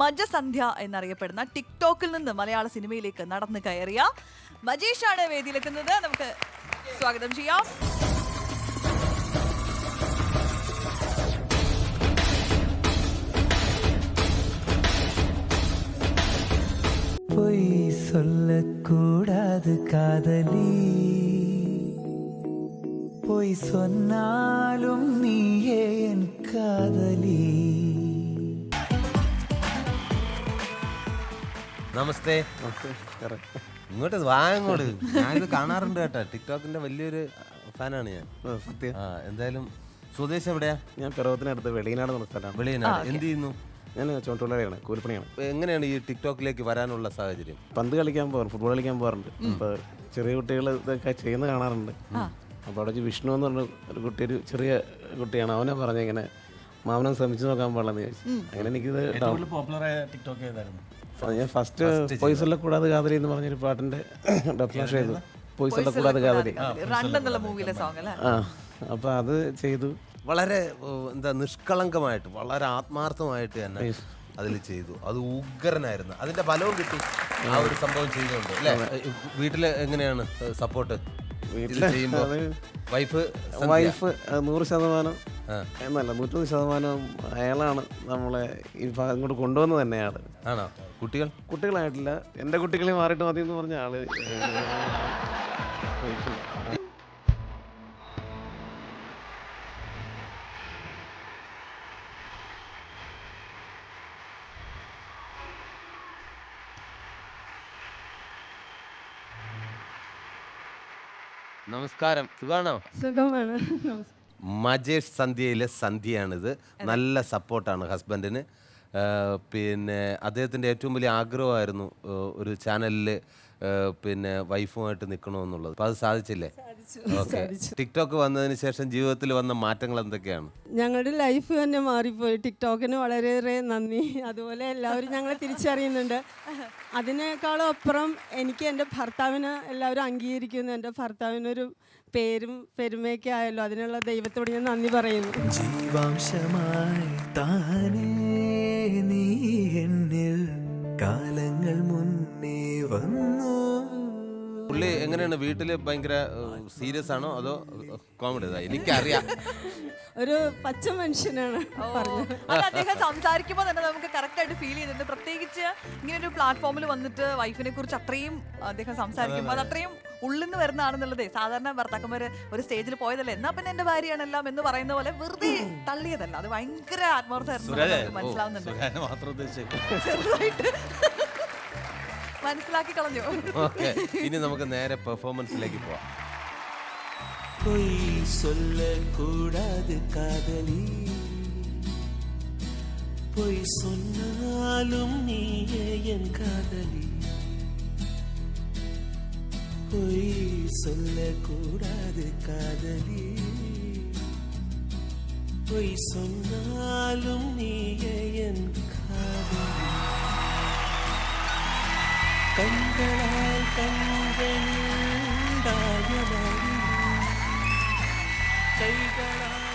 മജസന്ധ്യ എന്നറിയപ്പെടുന്ന ടിക്ടോക്കിൽ നിന്ന് മലയാള സിനിമയിലേക്ക് നടന്നു കയറിയ മജീഷാണ് വേദിയിലെത്തുന്നത്. നമുക്ക് സ്വാഗതം ചെയ്യാം. பொய் சொல்லக்கூடாது காதலி, பொய் சொன்னாலும் நீயே என் காதலி. നമസ്തേ. ഇങ്ങോട്ട് വാങ്ങോട്. ഞാനിത് കാണാറുണ്ട് കേട്ടോ. ടിക്ടോക്കിന്റെ വലിയൊരു ഫാനാണ് ഞാൻ. സത്യം. എന്തായാലും സ്വദേശം എവിടെയാ? ഞാൻ പിറവത്തിനടുത്ത് വെളിയനാട് എന്ന സ്ഥലമാണ്. വെളിയനാട്. എന്ത് ചെയ്യുന്നു? ഞാൻ ചുമട്ടുള്ളവരെയാണ്, കൂലിപ്പണിയാണ്. എങ്ങനെയാണ് ഈ ടിക്ടോക്കിലേക്ക് വരാനുള്ള സാഹചര്യം? പന്ത് കളിക്കാൻ പോകാറുണ്ട്, ഫുട്ബോൾ കളിക്കാൻ പോകാറുണ്ട്. അപ്പോൾ ചെറിയ കുട്ടികൾ ഇതൊക്കെ ചെയ്യുന്ന കാണാറുണ്ട്. അപ്പോൾ അവിടെ വിഷ്ണു എന്ന് പറഞ്ഞ ഒരു കുട്ടി, ഒരു ചെറിയ കുട്ടിയാണ്. അവനെ പറഞ്ഞ ഇങ്ങനെ മാമനം ശ്രമിച്ചു നോക്കാൻ പാടില്ലെന്ന് ചോദിച്ചു. അങ്ങനെ എനിക്കിത് ഞാൻ ഫസ്റ്റ് പോയിസല്ല കൂടാതെ കാതലി എന്ന് പറഞ്ഞൊരു പാട്ടിന്റെ ഡെഫിനേഷൻ ചെയ്തു. പോയിസല്ല കൂടാതെ കാതലി. ആ, അപ്പൊ അത് ചെയ്തു. വളരെ എന്താ നിഷ്കളങ്കമായിട്ട്, വളരെ ആത്മാർത്ഥമായിട്ട് തന്നെ അതിൽ ചെയ്തു. അത് ഉഗ്രനായിരുന്നു. അതിന്റെ ഫലവും കിട്ടി ആ ഒരു സംഭവം ചെയ്തുകൊണ്ട് അല്ലേ? വീട്ടില് എങ്ങനെയാണ് സപ്പോർട്ട്? വൈഫ് 100% എന്നല്ല, 100% അയാളാണ് നമ്മളെ ഇങ്ങോട്ട് കൊണ്ടുവന്നത് തന്നെ. ആള് ആണോ? കുട്ടികളായിട്ടില്ല, എന്റെ കുട്ടികളെ മാറിയിട്ട് മതി എന്ന് പറഞ്ഞ ആള്. നമസ്കാരം. സുഖാണോ? സുഖമാണ്. മജേഷ് സന്ധ്യയിലെ സന്ധ്യയാണിത്. നല്ല സപ്പോർട്ടാണ് ഹസ്ബൻഡിന്. പിന്നെ അദ്ദേഹത്തിൻ്റെ ഏറ്റവും വലിയ ആഗ്രഹമായിരുന്നു ഒരു ചാനലിൽ പിന്നെ വൈഫുമായിട്ട് നിൽക്കണമെന്നുള്ളത്. അപ്പോൾ അത് സാധിച്ചില്ലേ? ഓക്കെ. ടിക്ടോക്ക് വന്നതിന് ശേഷം ജീവിതത്തിൽ വന്ന മാറ്റങ്ങൾ എന്തൊക്കെയാണ്? ഞങ്ങളുടെ ലൈഫ് തന്നെ മാറിപ്പോയി. ടിക്ടോക്കിന് വളരെയേറെ നന്ദി. അതുപോലെ എല്ലാവരും ഞങ്ങളെ തിരിച്ചറിയുന്നുണ്ട്. അതിനേക്കാളും അപ്പുറം എനിക്ക് എൻ്റെ ഭർത്താവിനെ എല്ലാവരും അംഗീകരിക്കുന്നു. എൻ്റെ ഭർത്താവിനൊരു പേരും പെരുമയൊക്കെ ആയല്ലോ, അതിനുള്ള ദൈവത്തോട് ഞാൻ നന്ദി പറയുന്നു. ജീവാംശമായി താനേ നീ എന്നിൽ കാലങ്ങൾ മുന്നേ വന്നു. പുള്ളി എങ്ങനെയാണ് വീട്ടിൽ? ഭയങ്കര സീരിയസ് ആണോ അതോ കോമഡി? എനിക്കറിയാം. ഒരു പച്ച മനുഷ്യനാണ് പറഞ്ഞത്. അത് അദ്ദേഹം സംസാരിക്കുമ്പോൾ തന്നെ നമുക്ക് കറക്റ്റ് ആയിട്ട് ഫീൽ ചെയ്തിട്ടുണ്ട്. പ്രത്യേകിച്ച് ഇങ്ങനെ ഒരു പ്ലാറ്റ്ഫോമിൽ വന്നിട്ട് വൈഫിനെ കുറിച്ച് അത്രയും അദ്ദേഹം സംസാരിക്കുമ്പോൾ അത് അത്രയും ഉള്ളിൽ നിന്ന് വരുന്നതാണെന്നുള്ളതേ. സാധാരണ ഭർത്താക്കന്മാര് ഒരു സ്റ്റേജിൽ പോയതല്ല, എന്നാ പിന്നെ എന്റെ ഭാര്യയാണെല്ലാം എന്ന് പറയുന്ന പോലെ വെറുതെ തള്ളിയതല്ല. അത് ഭയങ്കര ആത്മാർത്ഥമായിരുന്നു. മനസ്സിലാവുന്നുണ്ട്. ചെറുതായിട്ട് മനസ്സിലാക്കി കളഞ്ഞു. ഓക്കെ, ഇനി നമുക്ക് നേരെ പെർഫോമൻസിലേക്ക് പോവാം. பொய் சொல்லக்கூடாது காதலி, பொய் சொன்னாலும் நீயே என் காதலி. பொய் சொல்லக்கூடாது காதலி, பொய் சொன்னாலும் நீயே என் காதலி. கண்களால் கண்கள் கைகளால்